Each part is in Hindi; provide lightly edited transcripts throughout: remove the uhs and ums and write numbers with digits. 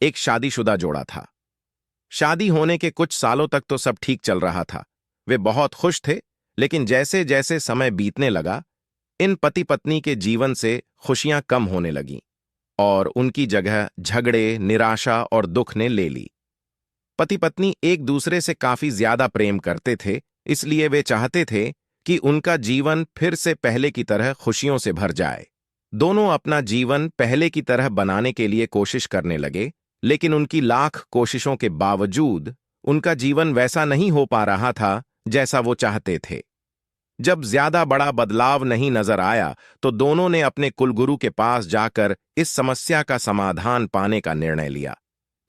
एक शादीशुदा जोड़ा था। शादी होने के कुछ सालों तक तो सब ठीक चल रहा था। वे बहुत खुश थे, लेकिन जैसे जैसे समय बीतने लगा, इन पति पत्नी के जीवन से खुशियां कम होने लगीं और उनकी जगह झगड़े, निराशा और दुख ने ले ली। पति पत्नी एक दूसरे से काफी ज्यादा प्रेम करते थे, इसलिए वे चाहते थे कि उनका जीवन फिर से पहले की तरह खुशियों से भर जाए। दोनों अपना जीवन पहले की तरह बनाने के लिए कोशिश करने लगे, लेकिन उनकी लाख कोशिशों के बावजूद उनका जीवन वैसा नहीं हो पा रहा था जैसा वो चाहते थे। जब ज्यादा बड़ा बदलाव नहीं नजर आया, तो दोनों ने अपने कुलगुरु के पास जाकर इस समस्या का समाधान पाने का निर्णय लिया।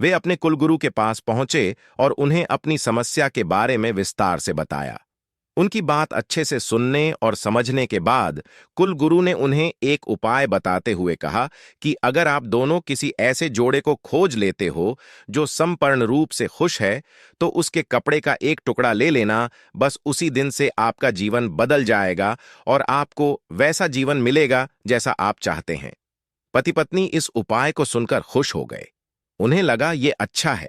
वे अपने कुलगुरु के पास पहुंचे और उन्हें अपनी समस्या के बारे में विस्तार से बताया। उनकी बात अच्छे से सुनने और समझने के बाद कुलगुरु ने उन्हें एक उपाय बताते हुए कहा कि अगर आप दोनों किसी ऐसे जोड़े को खोज लेते हो जो संपूर्ण रूप से खुश है, तो उसके कपड़े का एक टुकड़ा ले लेना। बस उसी दिन से आपका जीवन बदल जाएगा और आपको वैसा जीवन मिलेगा जैसा आप चाहते हैं। पति पत्नी इस उपाय को सुनकर खुश हो गए। उन्हें लगा ये अच्छा है,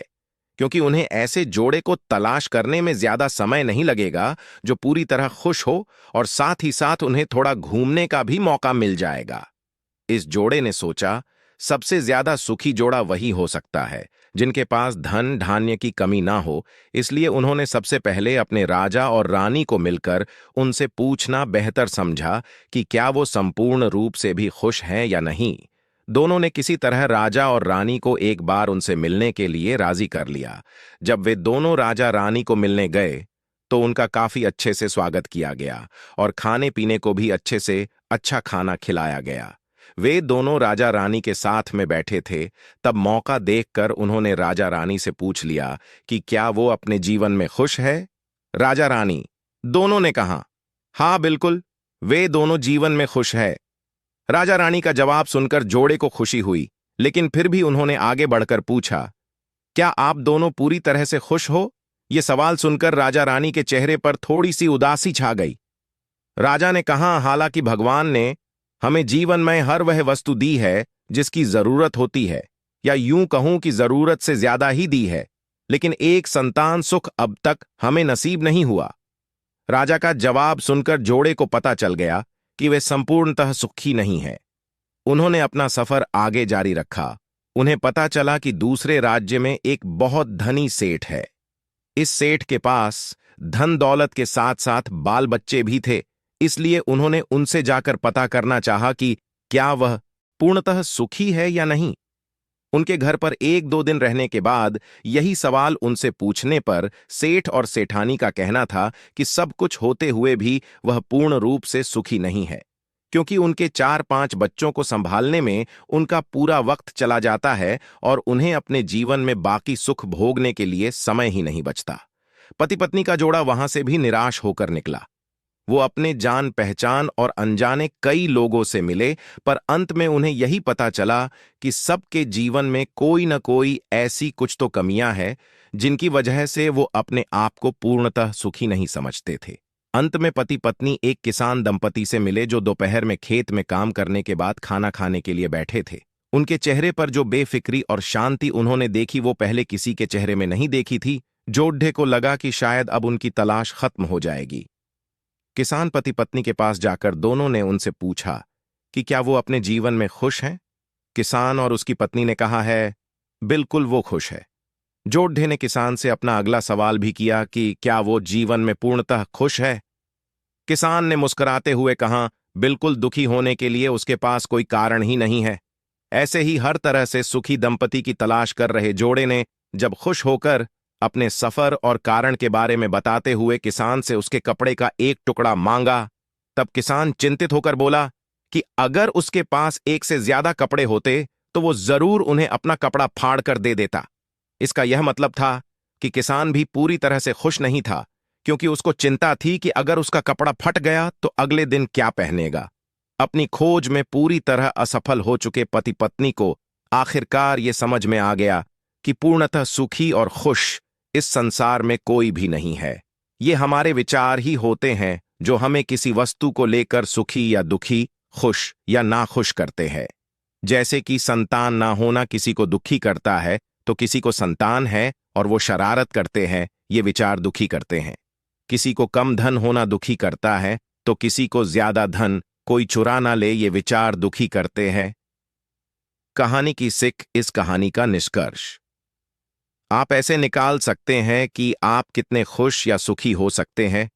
क्योंकि उन्हें ऐसे जोड़े को तलाश करने में ज्यादा समय नहीं लगेगा जो पूरी तरह खुश हो, और साथ ही साथ उन्हें थोड़ा घूमने का भी मौका मिल जाएगा। इस जोड़े ने सोचा, सबसे ज्यादा सुखी जोड़ा वही हो सकता है जिनके पास धन धान्य की कमी ना हो। इसलिए उन्होंने सबसे पहले अपने राजा और रानी को मिलकर उनसे पूछना बेहतर समझा कि क्या वो संपूर्ण रूप से भी खुश हैं या नहीं। दोनों ने किसी तरह राजा और रानी को एक बार उनसे मिलने के लिए राजी कर लिया। जब वे दोनों राजा रानी को मिलने गए, तो उनका काफी अच्छे से स्वागत किया गया और खाने पीने को भी अच्छे से अच्छा खाना खिलाया गया। वे दोनों राजा रानी के साथ में बैठे थे, तब मौका देखकर उन्होंने राजा रानी से पूछ लिया कि क्या वो अपने जीवन में खुश है। राजा रानी दोनों ने कहा, हाँ बिल्कुल, वे दोनों जीवन में खुश है। राजा रानी का जवाब सुनकर जोड़े को खुशी हुई, लेकिन फिर भी उन्होंने आगे बढ़कर पूछा, क्या आप दोनों पूरी तरह से खुश हो? यह सवाल सुनकर राजा रानी के चेहरे पर थोड़ी सी उदासी छा गई। राजा ने कहा, हालांकि भगवान ने हमें जीवन में हर वह वस्तु दी है जिसकी जरूरत होती है, या यूं कहूं कि जरूरत से ज्यादा ही दी है, लेकिन एक संतान सुख अब तक हमें नसीब नहीं हुआ। राजा का जवाब सुनकर जोड़े को पता चल गया कि वे संपूर्णतः सुखी नहीं है। उन्होंने अपना सफर आगे जारी रखा। उन्हें पता चला कि दूसरे राज्य में एक बहुत धनी सेठ है। इस सेठ के पास धन दौलत के साथ साथ बाल बच्चे भी थे, इसलिए उन्होंने उनसे जाकर पता करना चाहा कि क्या वह पूर्णतः सुखी है या नहीं। उनके घर पर एक दो दिन रहने के बाद यही सवाल उनसे पूछने पर सेठ और सेठानी का कहना था कि सब कुछ होते हुए भी वह पूर्ण रूप से सुखी नहीं है, क्योंकि उनके 4-5 बच्चों को संभालने में उनका पूरा वक्त चला जाता है और उन्हें अपने जीवन में बाकी सुख भोगने के लिए समय ही नहीं बचता। पति पत्नी का जोड़ा वहां से भी निराश होकर निकला। वो अपने जान पहचान और अनजाने कई लोगों से मिले, पर अंत में उन्हें यही पता चला कि सबके जीवन में कोई न कोई ऐसी कुछ तो कमियां हैं जिनकी वजह से वो अपने आप को पूर्णतः सुखी नहीं समझते थे। अंत में पति पत्नी एक किसान दंपति से मिले जो दोपहर में खेत में काम करने के बाद खाना खाने के लिए बैठे थे। उनके चेहरे पर जो बेफिक्री और शांति उन्होंने देखी वो पहले किसी के चेहरे में नहीं देखी थी। जोड्ढे को लगा कि शायद अब उनकी तलाश खत्म हो जाएगी। किसान पति पत्नी के पास जाकर दोनों ने उनसे पूछा कि क्या वो अपने जीवन में खुश हैं। किसान और उसकी पत्नी ने कहा है, बिल्कुल वो खुश है। जोड्ढे ने किसान से अपना अगला सवाल भी किया कि क्या वो जीवन में पूर्णतः खुश है। किसान ने मुस्कुराते हुए कहा, बिल्कुल दुखी होने के लिए उसके पास कोई कारण ही नहीं है। ऐसे ही हर तरह से सुखी दंपति की तलाश कर रहे जोड़े ने जब खुश होकर अपने सफर और कारण के बारे में बताते हुए किसान से उसके कपड़े का एक टुकड़ा मांगा, तब किसान चिंतित होकर बोला कि अगर उसके पास एक से ज्यादा कपड़े होते तो वो जरूर उन्हें अपना कपड़ा फाड़ कर दे देता। इसका यह मतलब था कि किसान भी पूरी तरह से खुश नहीं था, क्योंकि उसको चिंता थी कि अगर उसका कपड़ा फट गया तो अगले दिन क्या पहनेगा। अपनी खोज में पूरी तरह असफल हो चुके पति पत्नी को आखिरकार ये समझ में आ गया कि पूर्णतः सुखी और खुश इस संसार में कोई भी नहीं है। ये हमारे विचार ही होते हैं जो हमें किसी वस्तु को लेकर सुखी या दुखी, खुश या नाखुश करते हैं। जैसे कि संतान ना होना किसी को दुखी करता है, तो किसी को संतान है और वो शरारत करते हैं, ये विचार दुखी करते हैं। किसी को कम धन होना दुखी करता है, तो किसी को ज्यादा धन कोई चुरा ना ले, ये विचार दुखी करते हैं। कहानी की सीख, इस कहानी का निष्कर्ष आप ऐसे निकाल सकते हैं कि आप कितने खुश या सुखी हो सकते हैं।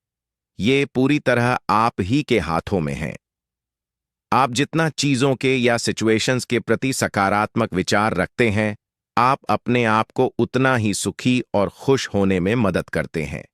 ये पूरी तरह आप ही के हाथों में है। आप जितना चीजों के या सिचुएशंस के प्रति सकारात्मक विचार रखते हैं, आप अपने आप को उतना ही सुखी और खुश होने में मदद करते हैं।